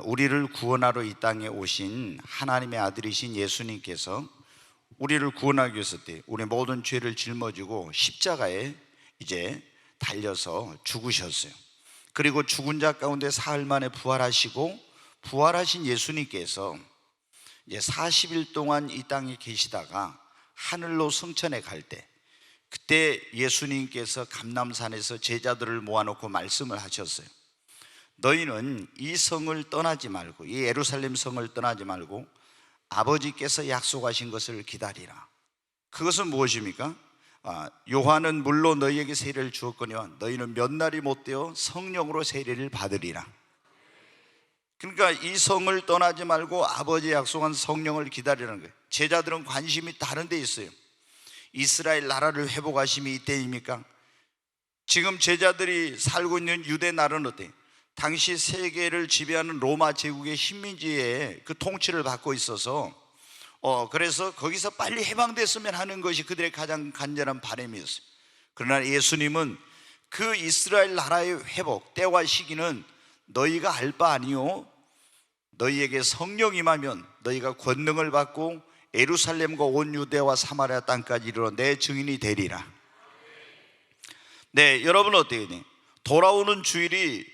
우리를 구원하러 이 땅에 오신 하나님의 아들이신 예수님께서 우리를 구원하기 위해서 우리 모든 죄를 짊어지고 십자가에 이제 달려서 죽으셨어요. 그리고 죽은 자 가운데 사흘 만에 부활하시고, 부활하신 예수님께서 이제 40일 동안 이 땅에 계시다가 하늘로 승천해 갈 때, 그때 예수님께서 감람산에서 제자들을 모아놓고 말씀을 하셨어요. 너희는 이 성을 떠나지 말고, 이 예루살렘 성을 떠나지 말고 아버지께서 약속하신 것을 기다리라. 그것은 무엇입니까? 요한은 물로 너희에게 세례를 주었거니와 너희는 몇 날이 못되어 성령으로 세례를 받으리라. 그러니까 이 성을 떠나지 말고 아버지 약속한 성령을 기다리라는 거예요. 제자들은 관심이 다른 데 있어요. 이스라엘 나라를 회복하심이 이때입니까? 지금 제자들이 살고 있는 유대 나라는 어때요? 당시 세계를 지배하는 로마 제국의 식민지의 그 통치를 받고 있어서 그래서 거기서 빨리 해방됐으면 하는 것이 그들의 가장 간절한 바람이었어요. 그러나 예수님은 그 이스라엘 나라의 회복 때와 시기는 너희가 알 바 아니요, 너희에게 성령이 임하면 너희가 권능을 받고 예루살렘과 온 유대와 사마리아 땅까지 이르러 내 증인이 되리라. 네, 여러분 어때요? 돌아오는 주일이,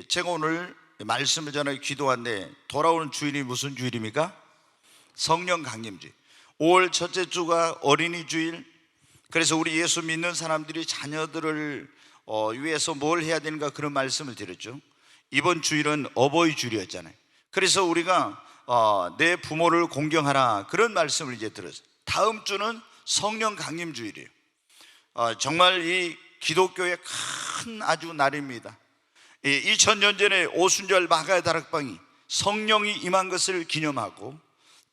제가 오늘 말씀을 전하고 기도한데, 돌아오는 주일이 무슨 주일입니까? 성령 강림주일. 5월 첫째 주가 어린이 주일. 그래서 우리 예수 믿는 사람들이 자녀들을 위해서 뭘 해야 되는가, 그런 말씀을 드렸죠. 이번 주일은 어버이 주일이었잖아요. 그래서 우리가 내 부모를 공경하라, 그런 말씀을 이제 들었어요. 다음 주는 성령 강림 주일이에요. 정말 이 기독교의 큰 아주 날입니다. 2000년 전에 오순절 마가의 다락방이 성령이 임한 것을 기념하고,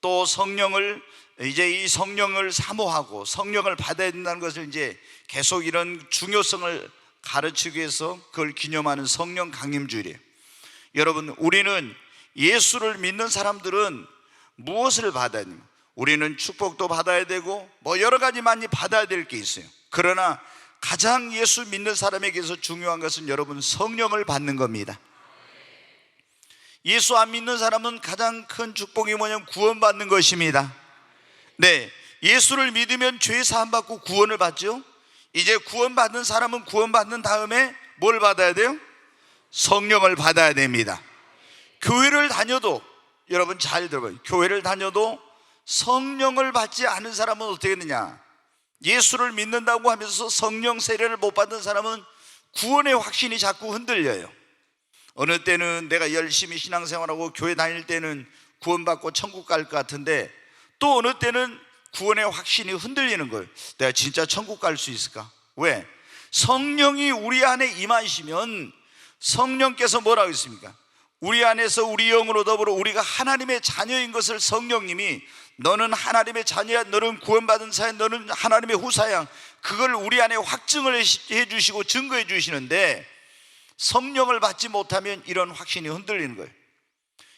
또 성령을 이제 이 성령을 사모하고 성령을 받아야 된다는 것을 이제 계속 이런 중요성을 가르치기 위해서 그걸 기념하는 성령 강림 주일이에요. 여러분, 우리는 예수를 믿는 사람들은 무엇을 받아야 됩니까? 우리는 축복도 받아야 되고 여러 가지 많이 받아야 될 게 있어요. 그러나 가장 예수 믿는 사람에게서 중요한 것은 여러분, 성령을 받는 겁니다. 예수 안 믿는 사람은 가장 큰 축복이 뭐냐면 구원받는 것입니다. 네, 예수를 믿으면 죄 사함 받고 구원을 받죠. 이제 구원받는 사람은 구원받는 다음에 뭘 받아야 돼요? 성령을 받아야 됩니다. 교회를 다녀도, 여러분 잘 들어봐요, 교회를 다녀도 성령을 받지 않은 사람은 어떻게 되느냐? 예수를 믿는다고 하면서 성령 세례를 못 받은 사람은 구원의 확신이 자꾸 흔들려요. 어느 때는 내가 열심히 신앙생활하고 교회 다닐 때는 구원받고 천국 갈 것 같은데, 또 어느 때는 구원의 확신이 흔들리는 거예요. 내가 진짜 천국 갈 수 있을까? 왜? 성령이 우리 안에 임하시면 성령께서 뭐라고 했습니까? 우리 안에서 우리 영으로 더불어 우리가 하나님의 자녀인 것을 성령님이, 너는 하나님의 자녀야, 너는 구원받은 자야, 너는 하나님의 후사야, 그걸 우리 안에 확증을 해주시고 증거해 주시는데, 성령을 받지 못하면 이런 확신이 흔들리는 거예요.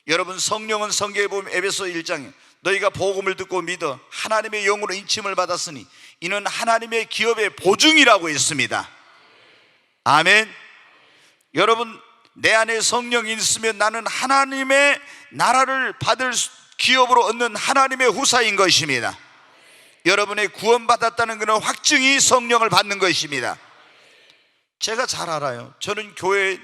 여러분, 성령은 성경에 보면 에베소 1장에 너희가 복음을 듣고 믿어 하나님의 영으로 인침을 받았으니 이는 하나님의 기업의 보증이라고 했습니다. 아멘. 여러분, 내 안에 성령이 있으면 나는 하나님의 나라를 받을 기업으로 얻는 하나님의 후사인 것입니다. 여러분의 구원받았다는 것은 확증이 성령을 받는 것입니다. 제가 잘 알아요. 저는 교회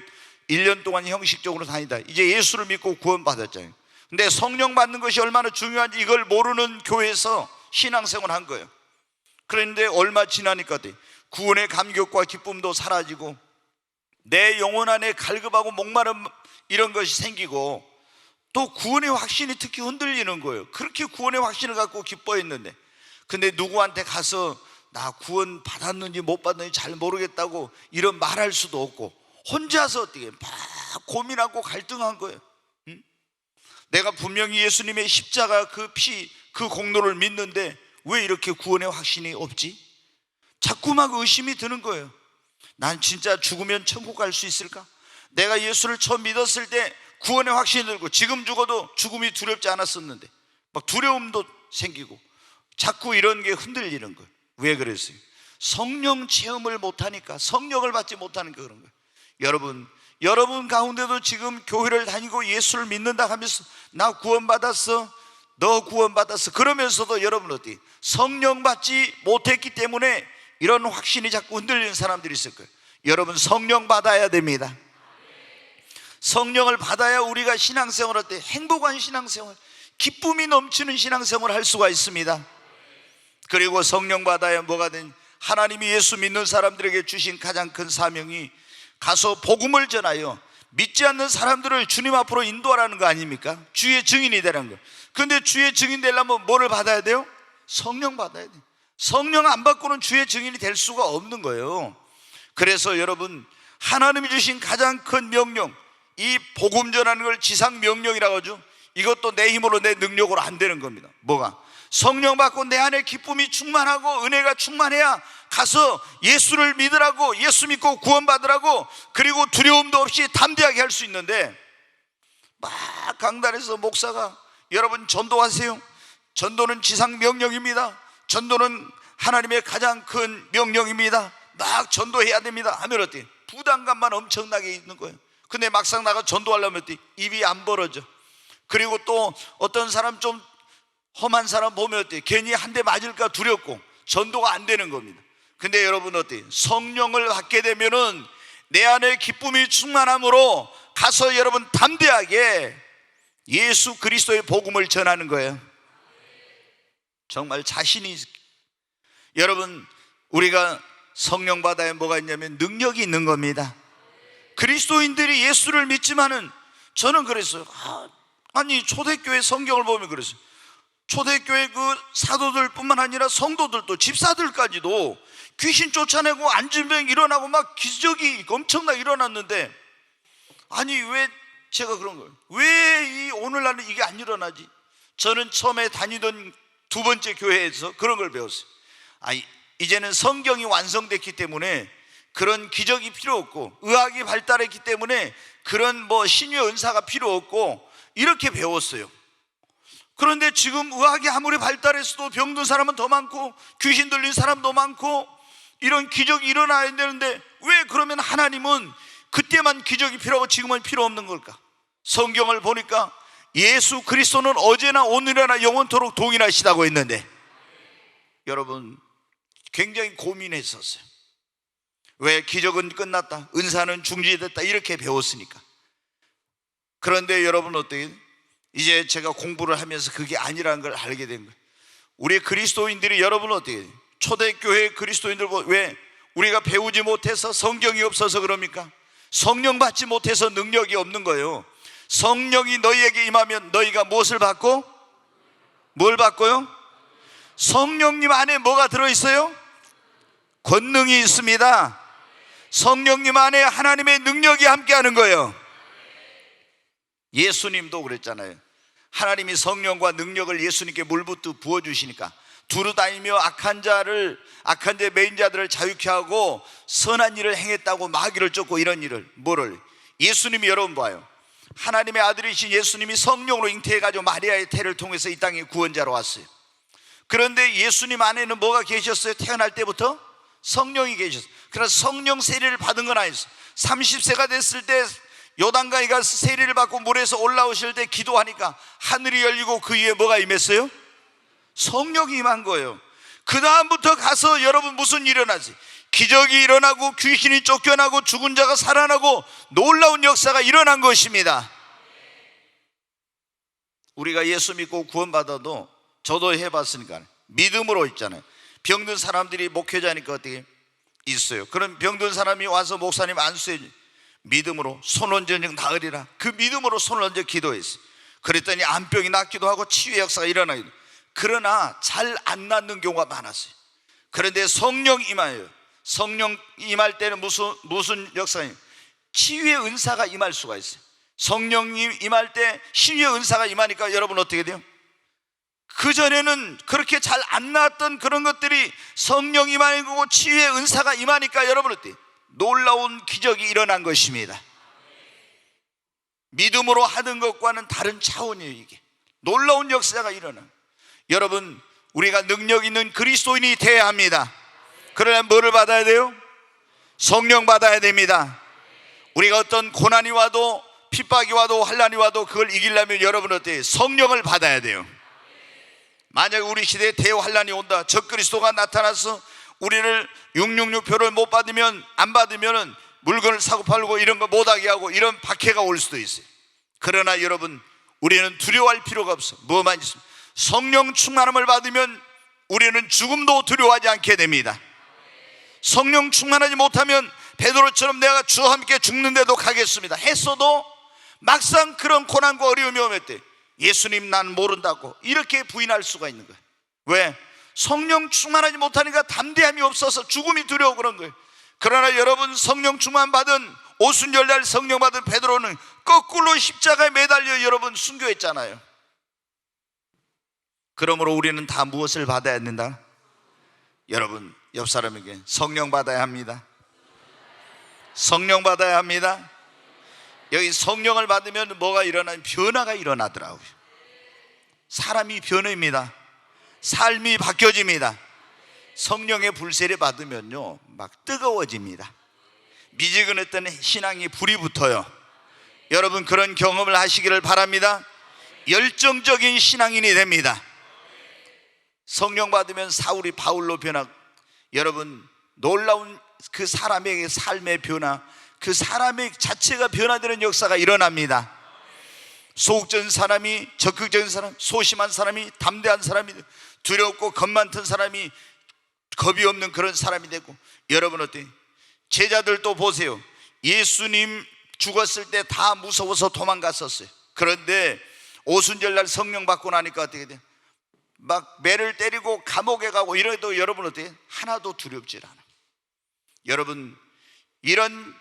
1년 동안 형식적으로 다니다 이제 예수를 믿고 구원받았잖아요. 근데 성령 받는 것이 얼마나 중요한지 이걸 모르는 교회에서 신앙생활을 한 거예요. 그런데 얼마 지나니까 구원의 감격과 기쁨도 사라지고 내 영혼 안에 갈급하고 목마름 이런 것이 생기고, 또 구원의 확신이 특히 흔들리는 거예요. 그렇게 구원의 확신을 갖고 기뻐했는데, 근데 누구한테 가서 나 구원 받았는지 못 받았는지 잘 모르겠다고 이런 말할 수도 없고, 혼자서 어떻게 막 고민하고 갈등한 거예요. 내가 분명히 예수님의 십자가 그 피, 그 공로를 믿는데 왜 이렇게 구원의 확신이 없지? 자꾸 막 의심이 드는 거예요. 난 진짜 죽으면 천국 갈 수 있을까? 내가 예수를 처음 믿었을 때 구원의 확신이 들고, 지금 죽어도 죽음이 두렵지 않았었는데 막 두려움도 생기고, 자꾸 이런 게 흔들리는 거예요. 왜 그랬어요? 성령 체험을 못하니까, 성령을 받지 못하니까 그런 거예요. 여러분, 여러분 가운데도 지금 교회를 다니고 예수를 믿는다 하면서 나 구원받았어, 너 구원받았어 그러면서도 여러분 어디 성령 받지 못했기 때문에 이런 확신이 자꾸 흔들리는 사람들이 있을 거예요. 여러분 성령 받아야 됩니다. 성령을 받아야 우리가 신앙생활 할 때 행복한 신앙생활, 기쁨이 넘치는 신앙생활을 할 수가 있습니다. 그리고 성령 받아야 뭐가 된, 하나님이 예수 믿는 사람들에게 주신 가장 큰 사명이 가서 복음을 전하여 믿지 않는 사람들을 주님 앞으로 인도하라는 거 아닙니까? 주의 증인이 되라는 거. 그런데 주의 증인 되려면 뭐를 받아야 돼요? 성령 받아야 돼요. 성령 안 받고는 주의 증인이 될 수가 없는 거예요. 그래서 여러분 하나님이 주신 가장 큰 명령, 이 복음 전하는 걸 지상 명령이라고 하죠. 이것도 내 힘으로 내 능력으로 안 되는 겁니다. 뭐가? 성령 받고 내 안에 기쁨이 충만하고 은혜가 충만해야 가서 예수를 믿으라고, 예수 믿고 구원받으라고, 그리고 두려움도 없이 담대하게 할 수 있는데, 막 강단에서 목사가 여러분 전도하세요, 전도는 지상 명령입니다, 전도는 하나님의 가장 큰 명령입니다, 막 전도해야 됩니다 하면 어때? 부담감만 엄청나게 있는 거예요. 근데 막상 나가 전도하려면 어때? 입이 안 벌어져. 그리고 또 어떤 사람 좀 험한 사람 보면 어때? 괜히 한 대 맞을까 두렵고 전도가 안 되는 겁니다. 근데 여러분 어때? 성령을 받게 되면은 내 안에 기쁨이 충만함으로 가서 여러분 담대하게 예수 그리스도의 복음을 전하는 거예요. 정말 자신이, 여러분 우리가 성령 받아야 뭐가 있냐면 능력이 있는 겁니다. 그리스도인들이 예수를 믿지만은 저는 그랬어요. 아니 초대교회 성경을 보면 그랬어요. 초대교회 그 사도들 뿐만 아니라 성도들도, 집사들까지도 귀신 쫓아내고 안진병 일어나고 막 기적이 엄청나게 일어났는데, 아니 왜 제가 그런 거예요? 왜 이 오늘날은 이게 안 일어나지? 저는 처음에 다니던 두 번째 교회에서 그런 걸 배웠어요. 이제는 성경이 완성됐기 때문에 그런 기적이 필요 없고, 의학이 발달했기 때문에 그런 뭐 신유의 은사가 필요 없고, 이렇게 배웠어요. 그런데 지금 의학이 아무리 발달했어도 병든 사람은 더 많고 귀신 들린 사람도 많고 이런 기적이 일어나야 되는데, 왜 그러면 하나님은 그때만 기적이 필요하고 지금은 필요 없는 걸까? 성경을 보니까 예수 그리스도는 어제나 오늘이나 영원토록 동일하시다고 했는데, 여러분 굉장히 고민했었어요. 왜? 기적은 끝났다, 은사는 중지됐다, 이렇게 배웠으니까. 그런데 여러분 어떻게, 이제 제가 공부를 하면서 그게 아니라는 걸 알게 된 거예요. 우리 그리스도인들이, 여러분 어떻게, 초대교회 그리스도인들 왜 우리가 배우지 못해서, 성경이 없어서 그럽니까? 성령 받지 못해서 능력이 없는 거예요. 성령이 너희에게 임하면 너희가 무엇을 받고? 뭘 받고요? 성령님 안에 뭐가 들어있어요? 권능이 있습니다. 성령님 안에 하나님의 능력이 함께하는 거예요. 예수님도 그랬잖아요. 하나님이 성령과 능력을 예수님께 물붓듯 부어주시니까 두루다니며 악한 자 매인 자들을 자유케 하고 선한 일을 행했다고 마귀를 쫓고, 이런 일을, 뭐를? 예수님이, 여러분 봐요, 하나님의 아들이신 예수님이 성령으로 잉태해가지고 마리아의 태를 통해서 이 땅에 구원자로 왔어요. 그런데 예수님 안에는 뭐가 계셨어요? 태어날 때부터 성령이 계셨어요. 그래서 성령 세례를 받은 건 아니었어요. 30세가 됐을 때 요단강에 가서 세례를 받고 물에서 올라오실 때 기도하니까 하늘이 열리고 그 위에 뭐가 임했어요? 성령이 임한 거예요. 그 다음부터 가서 여러분 무슨 일이 일어나지? 기적이 일어나고 귀신이 쫓겨나고 죽은 자가 살아나고 놀라운 역사가 일어난 것입니다. 우리가 예수 믿고 구원받아도, 저도 해봤으니까 믿음으로 있잖아요. 병든 사람들이 목회자니까 어떻게 있어요? 그럼 병든 사람이 와서 목사님 안수해, 믿음으로 손 얹어 나으리라, 그 믿음으로 손을 얹어 기도했어요. 그랬더니 암병이 낫기도 하고 치유의 역사가 일어나기도. 그러나 잘 안 낫는 경우가 많았어요. 그런데 성령 임하여요. 성령 임할 때는 무슨 역사예요? 치유의 은사가 임할 수가 있어요. 성령님 임할 때 신유의 은사가 임하니까 여러분 어떻게 돼요? 그전에는 그렇게 잘 안 나왔던 그런 것들이 성령 임하고 치유의 은사가 임하니까 여러분 어때요? 놀라운 기적이 일어난 것입니다. 믿음으로 하는 것과는 다른 차원이에요. 이게 놀라운 역사가 일어나. 여러분 우리가 능력 있는 그리스도인이 되어야 합니다. 그러려면 뭐를 받아야 돼요? 성령 받아야 됩니다. 우리가 어떤 고난이 와도 핍박이 와도 환난이 와도 그걸 이기려면 여러분 어때요? 성령을 받아야 돼요. 만약에 우리 시대에 대환란이 온다, 적그리스도가 나타나서 우리를 666표를 못 받으면, 안 받으면 물건을 사고 팔고 이런 거 못하게 하고 이런 박해가 올 수도 있어요. 그러나 여러분, 우리는 두려워할 필요가 없어. 뭐만 있으면 성령 충만함을 받으면 우리는 죽음도 두려워하지 않게 됩니다. 성령 충만하지 못하면 베드로처럼 내가 주와 함께 죽는데도 가겠습니다 했어도 막상 그런 고난과 어려움이 오면 때 예수님 난 모른다고 이렇게 부인할 수가 있는 거예요. 왜? 성령 충만하지 못하니까 담대함이 없어서 죽음이 두려워 그런 거예요. 그러나 여러분, 성령 충만 받은 오순절날 성령 받은 베드로는 거꾸로 십자가에 매달려 여러분 순교했잖아요. 그러므로 우리는 다 무엇을 받아야 된다? 여러분, 옆 사람에게 성령 받아야 합니다. 성령 받아야 합니다. 여기 성령을 받으면 뭐가 일어나면 변화가 일어나더라고요. 사람이 변해입니다. 삶이 바뀌어집니다. 성령의 불세례 받으면요 막 뜨거워집니다. 미지근했던 신앙이 불이 붙어요. 여러분, 그런 경험을 하시기를 바랍니다. 열정적인 신앙인이 됩니다. 성령 받으면 사울이 바울로 변하고, 여러분 놀라운 그 사람의 삶의 변화, 그 사람의 자체가 변화되는 역사가 일어납니다. 소극적인 사람이 적극적인 사람, 소심한 사람이 담대한 사람이, 두렵고 겁 많던 사람이 겁이 없는 그런 사람이 되고, 여러분 어때요? 제자들도 보세요. 예수님 죽었을 때 다 무서워서 도망갔었어요. 그런데 오순절날 성령 받고 나니까 어떻게 돼요? 막 매를 때리고 감옥에 가고 이래도 여러분 어때요? 하나도 두렵질 않아요. 여러분, 이런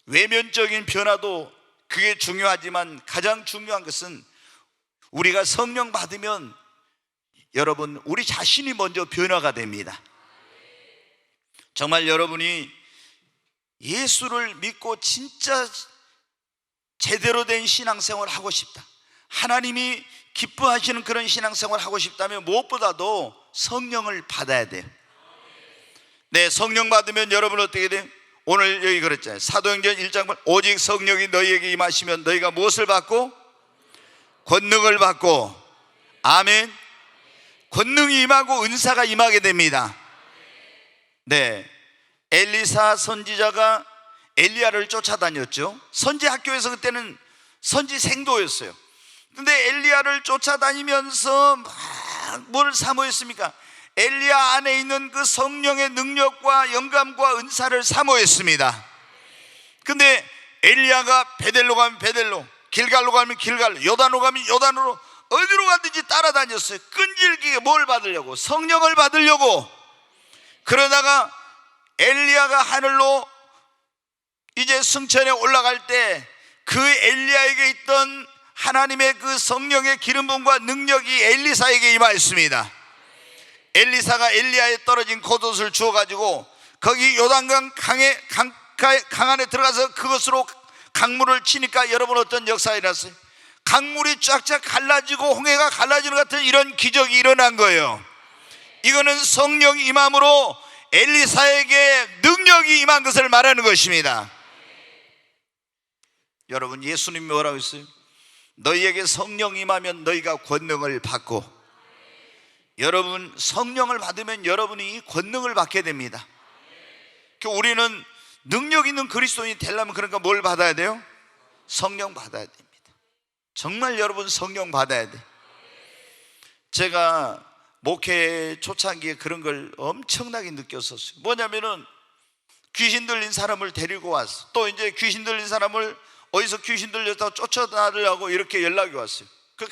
외면적인 변화도 그게 중요하지만 가장 중요한 것은 우리가 성령 받으면 여러분 우리 자신이 먼저 변화가 됩니다. 정말 여러분이 예수를 믿고 진짜 제대로 된 신앙생활을 하고 싶다, 하나님이 기뻐하시는 그런 신앙생활을 하고 싶다면 무엇보다도 성령을 받아야 돼요. 네, 성령 받으면 여러분 어떻게 돼요? 오늘 여기 그랬잖아요. 사도행전 1장 8, 오직 성령이 너희에게 임하시면 너희가 무엇을 받고? 권능을 받고. 아멘. 권능이 임하고 은사가 임하게 됩니다. 네, 엘리사 선지자가 엘리야를 쫓아다녔죠. 선지 학교에서 그때는 선지 생도였어요. 근데 엘리야를 쫓아다니면서 막 뭘 사모했습니까? 엘리야 안에 있는 그 성령의 능력과 영감과 은사를 사모했습니다. 근데 엘리야가 베델로 가면 베델로, 길갈로 가면 길갈로, 요단으로 가면 요단으로 어디로 가든지 따라다녔어요. 끈질기게 뭘 받으려고? 성령을 받으려고. 그러다가 엘리야가 하늘로 이제 승천에 올라갈 때 그 엘리야에게 있던 하나님의 그 성령의 기름 부음과 능력이 엘리사에게 임하였습니다. 엘리사가 엘리야에 떨어진 겉옷을 주워가지고 거기 요단강 강 안에 들어가서 그것으로 강물을 치니까 여러분 어떤 역사가 일어났어요? 강물이 쫙쫙 갈라지고 홍해가 갈라지는 것 같은 이런 기적이 일어난 거예요. 이거는 성령 임함으로 엘리사에게 능력이 임한 것을 말하는 것입니다. 여러분, 예수님이 뭐라고 했어요? 너희에게 성령 임하면 너희가 권능을 받고. 여러분, 성령을 받으면 여러분이 이 권능을 받게 됩니다. 우리는 능력 있는 그리스도인이 되려면 그러니까 뭘 받아야 돼요? 성령 받아야 됩니다. 정말 여러분 성령 받아야 돼. 제가 목회 초창기에 그런 걸 엄청나게 느꼈었어요. 뭐냐면은 귀신 들린 사람을 데리고 왔어. 또 이제 귀신 들린 사람을 어디서 귀신 들렸다고 쫓아다니려고 이렇게 연락이 왔어요. 그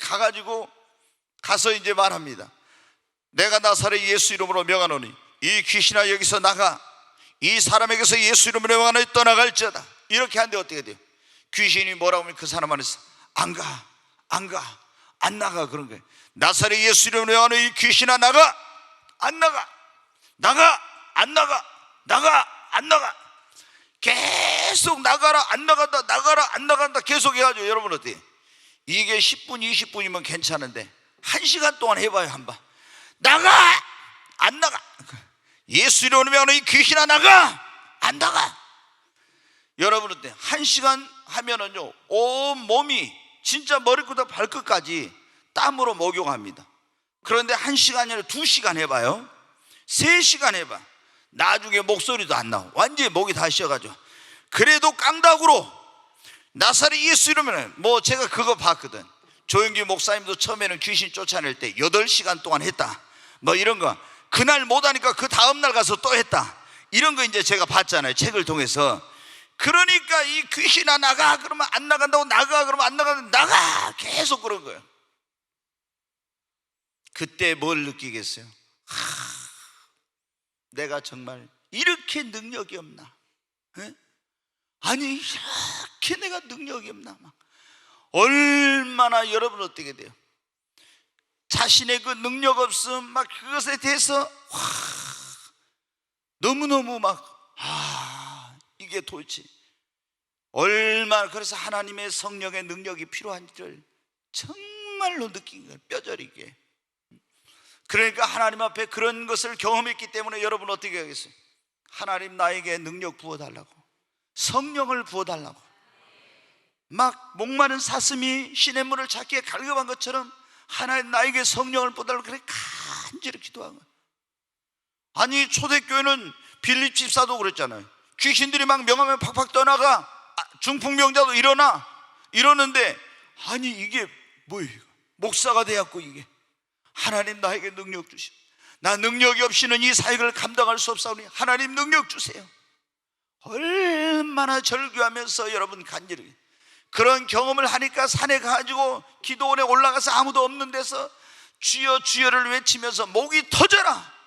가서 이제 말합니다. 내가 나사렛 예수 이름으로 명하노니 이 귀신아 여기서 나가, 이 사람에게서 예수 이름으로 명하노니 떠나갈지어다. 이렇게 하는데 어떻게 돼요? 귀신이 뭐라고 하면 그 사람 안에서 안 나가 그런 거예요. 나사렛 예수 이름으로 명하노니 이 귀신아 나가, 안 나가, 나가, 안 나가, 나가, 안 나가. 계속 나가라 안 나간다, 나가라 안 나간다 계속 해가지고 여러분 어때요? 이게 10분 20분이면 괜찮은데 1시간 동안 해봐요. 한번 나가 안 나가, 예수 이름으로 명하노니 이 귀신아 나가, 안 나가. 여러분 여러분 어때? 1시간 하면은요 온 몸이 진짜 머리부터 발끝까지 땀으로 목욕합니다. 그런데 1시간이 아니라 2시간 해봐요. 3시간 해봐. 나중에 목소리도 안 나와. 완전히 목이 다 쉬어가지고. 그래도 깡다구로 나사렛 예수 이러면은 뭐 제가 그거 봤거든. 조영기 목사님도 처음에는 귀신 쫓아낼 때 8시간 동안 했다 뭐 이런 거. 그날 못하니까 그 다음날 가서 또 했다 이런 거 이제 제가 봤잖아요, 책을 통해서. 그러니까 이 귀신아 나가 그러면 안 나간다고, 나가 그러면 안 나가는데 나가 계속 그런 거예요. 그때 뭘 느끼겠어요? 내가 정말 이렇게 능력이 없나? 에? 아니 이렇게 내가 능력이 없나? 막 얼마나 여러분 어떻게 돼요? 자신의 그 능력 없음 막 그것에 대해서 너무너무 막 이게 도대체 얼마나, 그래서 하나님의 성령의 능력이 필요한지를 정말로 느낀 거예요, 뼈저리게. 그러니까 하나님 앞에 그런 것을 경험했기 때문에 여러분 어떻게 하겠어요? 하나님 나에게 능력 부어달라고, 성령을 부어달라고. 막 목마른 사슴이 시냇물을 찾기에 갈급한 것처럼 하나님 나에게 성령을 부어달라고 그래 간절히 기도한 거예요. 아니 초대교회는 빌립 집사도 그랬잖아요. 귀신들이 막 명하면 팍팍 떠나가, 중풍병자도 일어나 이러는데, 아니 이게 뭐예요? 목사가 되었고 이게 하나님 나에게 능력 주시오. 나 능력이 없이는 이 사역을 감당할 수 없사오니 하나님 능력 주세요. 얼마나 절규하면서 여러분 간절히 그런 경험을 하니까 산에 가가지고 기도원에 올라가서 아무도 없는 데서 주여 주여를 외치면서 목이 터져라,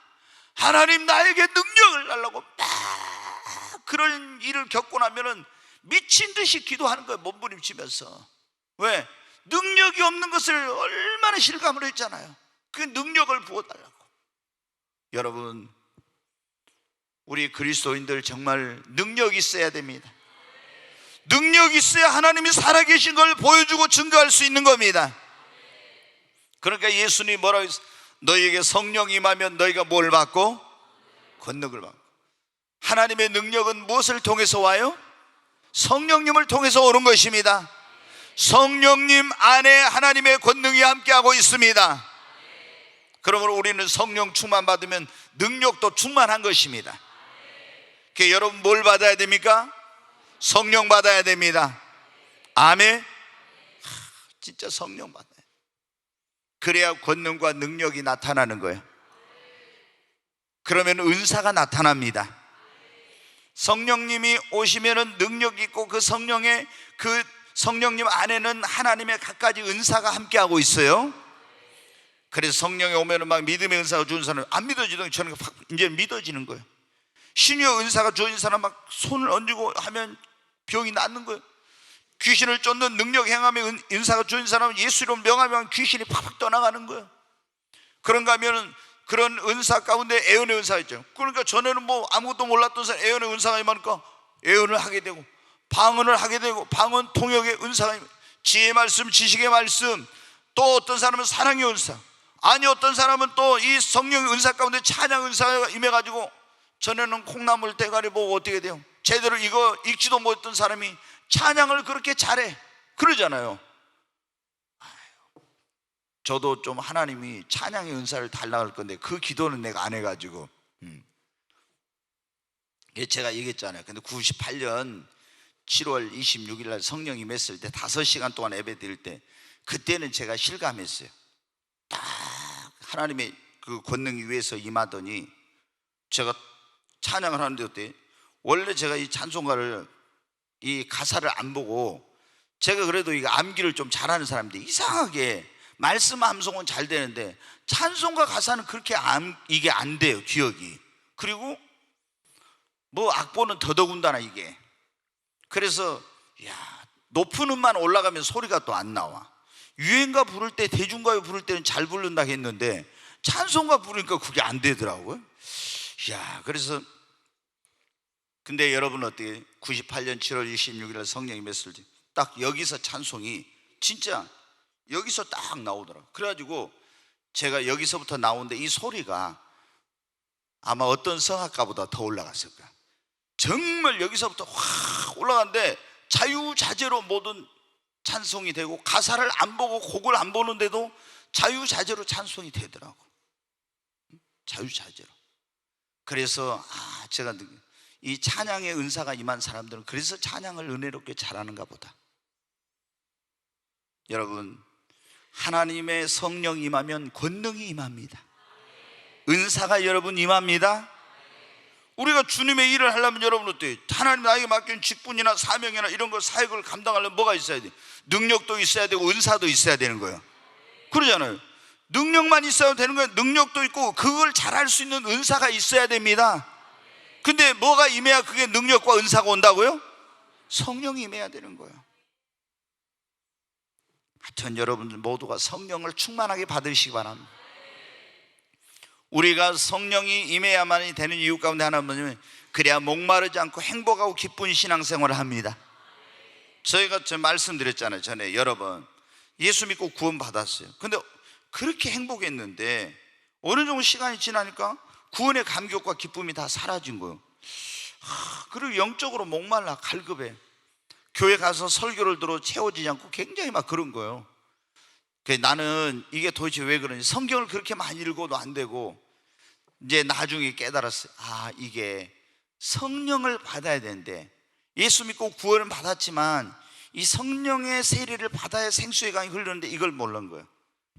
하나님 나에게 능력을 달라고 막 그런 일을 겪고 나면은 미친 듯이 기도하는 거예요, 몸부림치면서. 왜? 능력이 없는 것을 얼마나 실감을 했잖아요. 그 능력을 부어달라고. 여러분 우리 그리스도인들 정말 능력이 있어야 됩니다. 능력이 있어야 하나님이 살아계신 걸 보여주고 증거할 수 있는 겁니다. 그러니까 예수님이 뭐라고 했어요? 너희에게 성령이 임하면 너희가 뭘 받고? 권능을 받고. 하나님의 능력은 무엇을 통해서 와요? 성령님을 통해서 오는 것입니다. 성령님 안에 하나님의 권능이 함께하고 있습니다. 그러므로 우리는 성령 충만 받으면 능력도 충만한 것입니다. 그러니까 여러분 뭘 받아야 됩니까? 성령 받아야 됩니다. 아멘. 진짜 성령 받아야 돼요. 그래야 권능과 능력이 나타나는 거예요. 그러면 은사가 나타납니다. 성령님이 오시면은 능력이 있고 그 성령의 그 성령님 안에는 하나님의 갖가지 은사가 함께하고 있어요. 그래서 성령이 오면은 막 믿음의 은사가 주는 사람 안 믿어지던 저는 이제 믿어지는 거예요. 신유의 은사가 주어진 사람 막 손을 얹고 하면 병이 낫는 거예요. 귀신을 쫓는 능력 행함의 은사가 주어진 사람은 예수 이름 명하면 귀신이 팍팍 떠나가는 거예요. 그런가 하면은 그런 은사 가운데 애언의 은사가 있죠. 그러니까 전에는 뭐 아무것도 몰랐던 사람 애언의 은사가 임하니까 애언을 하게 되고, 방언을 하게 되고, 방언 통역의 은사가 임하고, 지혜의 말씀, 지식의 말씀, 또 어떤 사람은 사랑의 은사, 아니 어떤 사람은 또 이 성령의 은사 가운데 찬양 은사가 임해가지고, 전에는 콩나물 대가리 보고 어떻게 돼요? 제대로 이거 읽지도 못했던 사람이 찬양을 그렇게 잘해 그러잖아요. 저도 좀 하나님이 찬양의 은사를 달라고 할 건데 그 기도는 내가 안 해가지고 제가 얘기했잖아요. 근데 98년 7월 26일 날 성령이 임했을 때 5시간 동안 예배 드릴 때, 그때는 제가 실감했어요. 딱 하나님의 그 권능이 위에서 임하더니 제가 찬양을 하는데, 어때? 원래 제가 이 찬송가를 이 가사를 안 보고, 제가 그래도 이거 암기를 좀 잘하는 사람인데 이상하게 말씀 암송은 잘 되는데 찬송가 가사는 그렇게 이게 안 돼요, 기억이. 그리고 뭐 악보는 더더군다나 이게. 그래서 높은 음만 올라가면 소리가 또 안 나와. 유행가 부를 때, 대중가요 부를 때는 잘 부른다 했는데 찬송가 부르니까 그게 안 되더라고요. 그래서 근데 여러분 어떻게 98년 7월 26일 날 성령이 맺을 때 딱 여기서 찬송이 진짜 여기서 딱 나오더라고요. 그래가지고 제가 여기서부터 나오는데 이 소리가 아마 어떤 성악가보다 더 올라갔을 거야. 정말 여기서부터 확 올라가는데 자유자재로 모든 찬송이 되고, 가사를 안 보고 곡을 안 보는데도 자유자재로 찬송이 되더라고. 자유자재로. 그래서 제가 이 찬양의 은사가 임한 사람들은 그래서 찬양을 은혜롭게 잘하는가 보다. 여러분, 하나님의 성령이 임하면 권능이 임합니다. 은사가 여러분 임합니다. 우리가 주님의 일을 하려면 여러분 어때요? 하나님 나에게 맡긴 직분이나 사명이나 이런 거 사역을 감당하려면 뭐가 있어야 돼? 능력도 있어야 되고 은사도 있어야 되는 거예요. 그러잖아요. 능력만 있어야 되는 거예요. 능력도 있고 그걸 잘할 수 있는 은사가 있어야 됩니다. 근데 뭐가 임해야 그게 능력과 은사가 온다고요? 성령이 임해야 되는 거예요. 하여튼 여러분들 모두가 성령을 충만하게 받으시기 바랍니다. 우리가 성령이 임해야만이 되는 이유 가운데 하나는 뭐냐면, 그래야 목마르지 않고 행복하고 기쁜 신앙생활을 합니다. 저희가 말씀드렸잖아요. 전에 여러 번 예수 믿고 구원 받았어요. 근데 그렇게 행복했는데 어느 정도 시간이 지나니까 구원의 감격과 기쁨이 다 사라진 거예요. 그리고 영적으로 목말라 갈급해. 교회 가서 설교를 들어 채워지지 않고 굉장히 막 그런 거예요. 나는 이게 도대체 왜 그러니, 성경을 그렇게 많이 읽어도 안 되고, 이제 나중에 깨달았어요. 이게 성령을 받아야 되는데, 예수 믿고 구원을 받았지만 이 성령의 세례를 받아야 생수의 강이 흐르는데 이걸 모르는 거예요.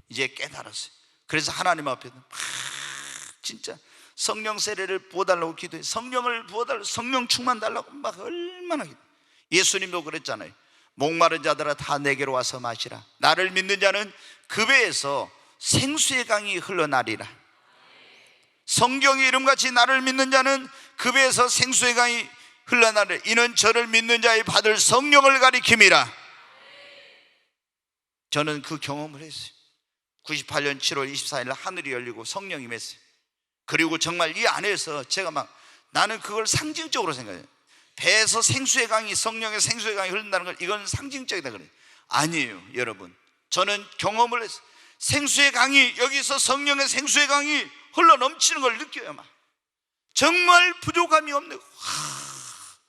이제 깨달았어요. 그래서 하나님 앞에 진짜 성령 세례를 부어달라고 기도해. 성령을 부어달라고, 성령 충만 달라고 막 얼마나 기도해. 예수님도 그랬잖아요. 목마른 자들아 다 내게로 와서 마시라. 나를 믿는 자는 그 배에서 생수의 강이 흘러나리라. 성경의 이름같이 나를 믿는 자는 그 배에서 생수의 강이 흘러나리라. 이는 저를 믿는 자의 받을 성령을 가리킴이라. 저는 그 경험을 했어요. 98년 7월 24일 하늘이 열리고 성령이 임했어요. 그리고 정말 이 안에서 제가 나는 그걸 상징적으로 생각해요. 배에서 생수의 강이, 성령의 생수의 강이 흐른다는 걸, 이건 상징적이다 그래요. 아니에요 여러분. 저는 경험을 했어요. 생수의 강이, 여기서 성령의 생수의 강이 흘러 넘치는 걸 느껴요. 정말 부족함이 없네.